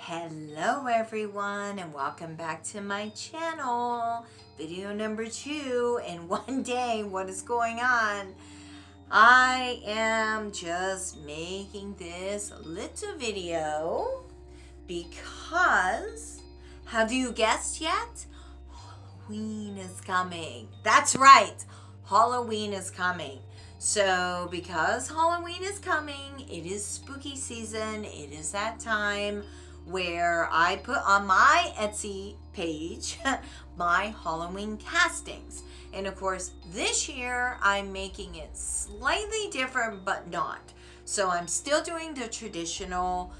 Hello everyone and welcome back to my channel. Video number 2 in one day. What is going on? I am just making this little video because, have you guessed yet? Halloween is coming. That's right, Halloween is coming. So because Halloween is coming, it is spooky season. It is that time where I put on my Etsy page my Halloween castings. And of course, this year I'm making it slightly different, but not. So I'm still doing the traditional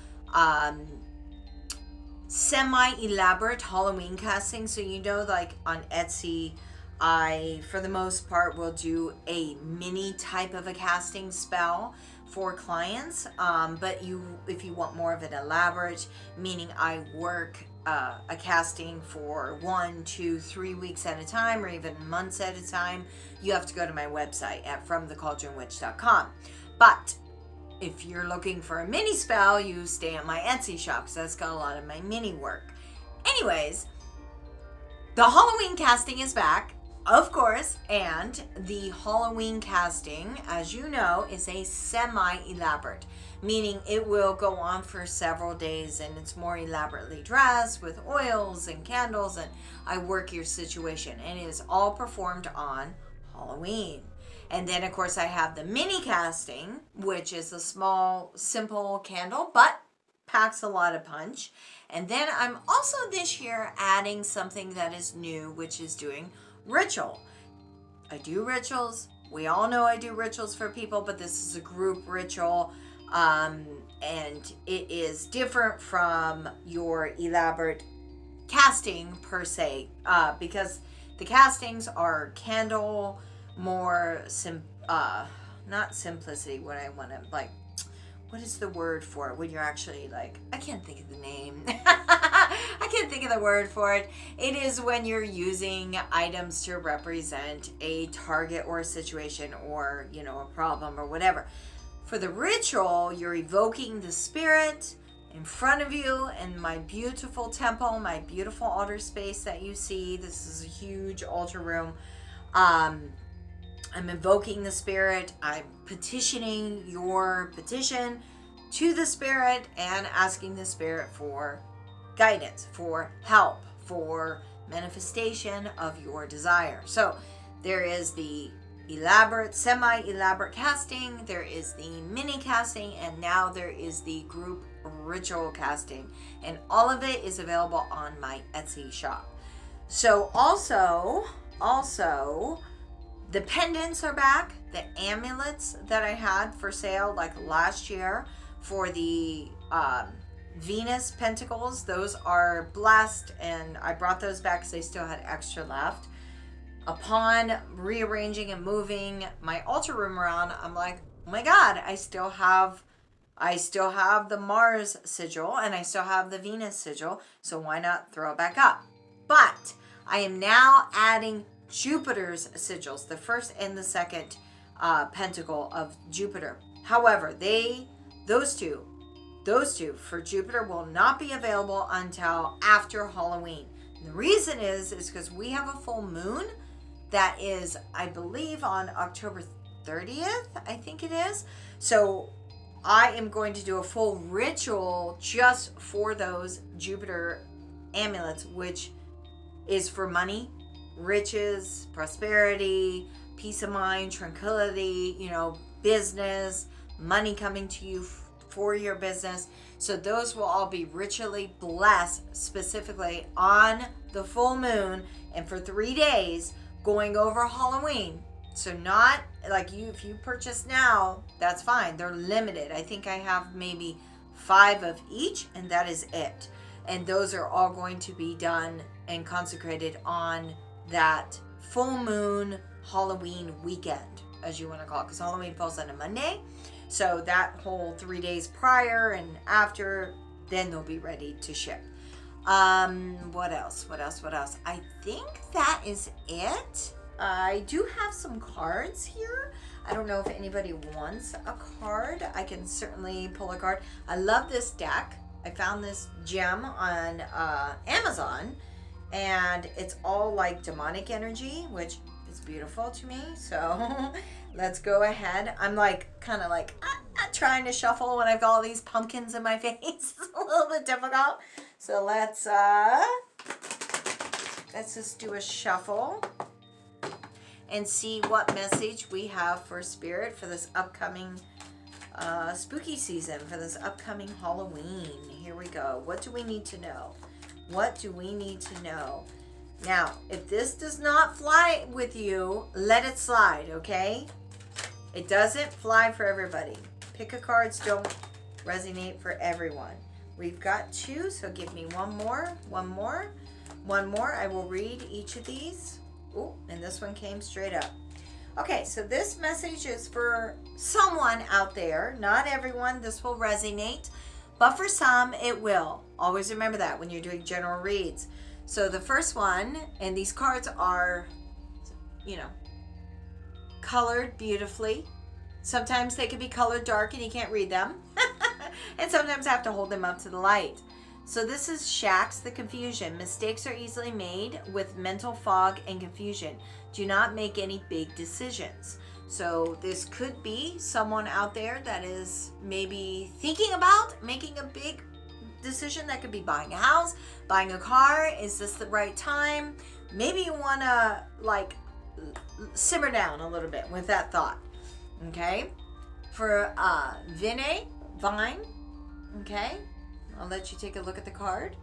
semi-elaborate Halloween casting. So you know, like on Etsy, I, for the most part, will do a mini type of a casting spell for clients. But if you want more of an elaborate, meaning I work a casting for 1, 2, 3 weeks at a time, or even months at a time, you have to go to my website at fromthecauldronwitch.com. But if you're looking for a mini spell, you stay at my Etsy shop, because that's got a lot of my mini work. Anyways, the Halloween casting is back, of course, and the Halloween casting, as you know, is a semi-elaborate, meaning it will go on for several days and it's more elaborately dressed with oils and candles, and I work your situation, and it is all performed on Halloween. And then, of course, I have the mini casting, which is a small, simple candle, but packs a lot of punch. And then I'm also this year adding something that is new, which is doing ritual. I do rituals. We all know I do rituals for people, but this is a group ritual. And it is different from your elaborate casting per se, because the castings are candle, more not simplicity, what I want to, like, what is the word for it when you're actually, like, I can't think of the name. I can't think of the word for it. It is when you're using items to represent a target or a situation or, you know, a problem or whatever. For the ritual, you're evoking the spirit in front of you in my beautiful temple, my beautiful altar space that you see. This is a huge altar room. I'm invoking the spirit. I'm petitioning your petition to the spirit and asking the spirit for guidance, for help, for manifestation of your desire. So there is the elaborate, semi-elaborate casting, there is the mini casting, and now there is the group ritual casting. And all of it is available on my Etsy shop. So also, the pendants are back. The amulets that I had for sale like last year for the Venus pentacles, those are blessed, and I brought those back because they still had extra left. Upon rearranging and moving my altar room around, I'm like, oh my God, I still have the Mars sigil and I still have the Venus sigil, so why not throw it back up? But I am now adding Jupiter's sigils, the first and the second pentacle of Jupiter. However, those two for Jupiter will not be available until after Halloween. And the reason is because we have a full moon that is, I believe, on October 30th, I think it is. So I am going to do a full ritual just for those Jupiter amulets, which is for money, riches, prosperity, peace of mind, tranquility, you know, business, money coming to you for your business. So those will all be ritually blessed specifically on the full moon and for 3 days going over Halloween. So not like if you purchase now, that's fine. They're limited. I think I have maybe 5 of each, and that is it. And those are all going to be done and consecrated on that full moon Halloween weekend, as you want to call it, because Halloween falls on a Monday. So that whole 3 days prior and after, then they'll be ready to ship. What else? I think that is it. I do have some cards here. I don't know if anybody wants a card. I can certainly pull a card. I love this deck. I found this gem on Amazon, and it's all like demonic energy, which is beautiful to me. So let's go ahead. I'm like kind of like trying to shuffle when I've got all these pumpkins in my face. It's a little bit difficult. So let's just do a shuffle and see what message we have for Spirit for this upcoming spooky season, for this upcoming Halloween. Here we go. What do we need to know? What do we need to know? Now, if this does not fly with you, let it slide, okay? It doesn't fly for everybody. Pick a cards don't resonate for everyone. We've got 2, so give me one more. I will read each of these. Oh, and this one came straight up. Okay, so this message is for someone out there. Not everyone. This will resonate. But for some, it will. Always remember that when you're doing general reads. So the first one, and these cards are, you know, colored beautifully. Sometimes they can be colored dark and you can't read them. And sometimes I have to hold them up to the light. So this is Shax, the confusion. Mistakes are easily made with mental fog and confusion. Do not make any big decisions. So this could be someone out there that is maybe thinking about making a big decision. That could be buying a house, buying a car. Is this the right time? Maybe you want to like simmer down a little bit with that thought. Okay. For Vine. Okay. I'll let you take a look at the card.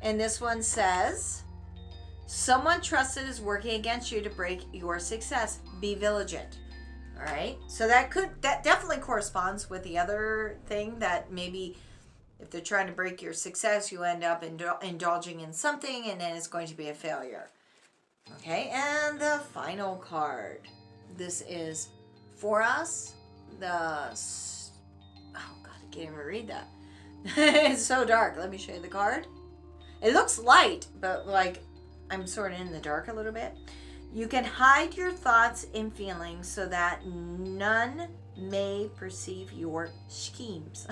And this one says, someone trusted is working against you to break your success. Be vigilant. All right. So that definitely corresponds with the other thing, that maybe if they're trying to break your success, you end up indulging in something and then it's going to be a failure. Okay. And the final card. This is for us. Oh God, I can't even read that. It's so dark. Let me show you the card. It looks light, but like I'm sort of in the dark a little bit. You can hide your thoughts and feelings so that none may perceive your schemes.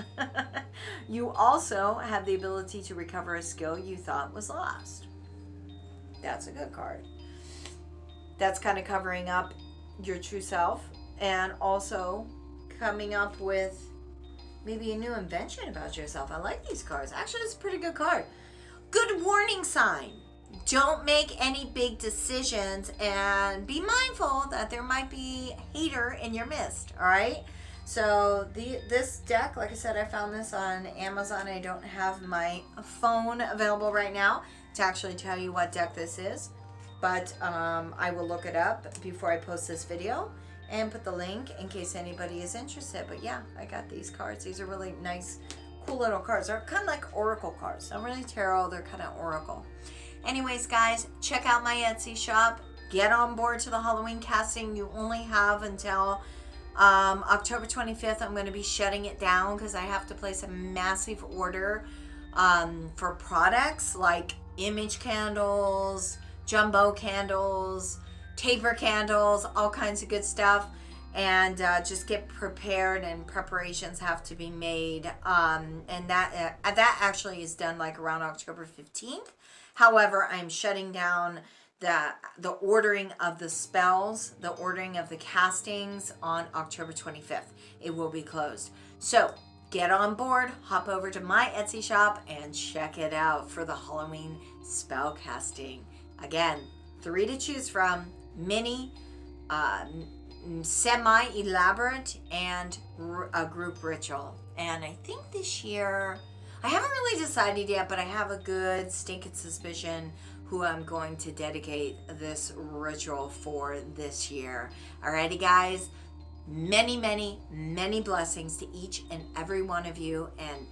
You also have the ability to recover a skill you thought was lost. That's a good card. That's kind of covering up your true self and also coming up with maybe a new invention about yourself. I like these cards. Actually, it's a pretty good card. Good warning sign. Don't make any big decisions and be mindful that there might be a hater in your midst. All right. So this deck, like I said, I found this on Amazon. I don't have my phone available right now to actually tell you what deck this is, but I will look it up before I post this video and put the link in case anybody is interested. But yeah, I got these cards. These are really nice, cool little cards. They're kind of like oracle cards. Not really tarot. They're kind of oracle. Anyways, guys, check out my Etsy shop. Get on board to the Halloween casting. You only have until October 25th. I'm going to be shutting it down because I have to place a massive order for products like image candles, jumbo candles, taper candles, all kinds of good stuff. And just get prepared, and preparations have to be made. And that actually is done like around October 15th. However, I'm shutting down the ordering of the spells, the ordering of the castings on October 25th. It will be closed. So get on board, hop over to my Etsy shop and check it out for the Halloween spell casting. Again, 3 to choose from: mini, semi-elaborate, and a group ritual. And I think this year, I haven't really decided yet, but I have a good stinking suspicion who I'm going to dedicate this ritual for this year. Alrighty, guys. Many, many, many blessings to each and every one of you, and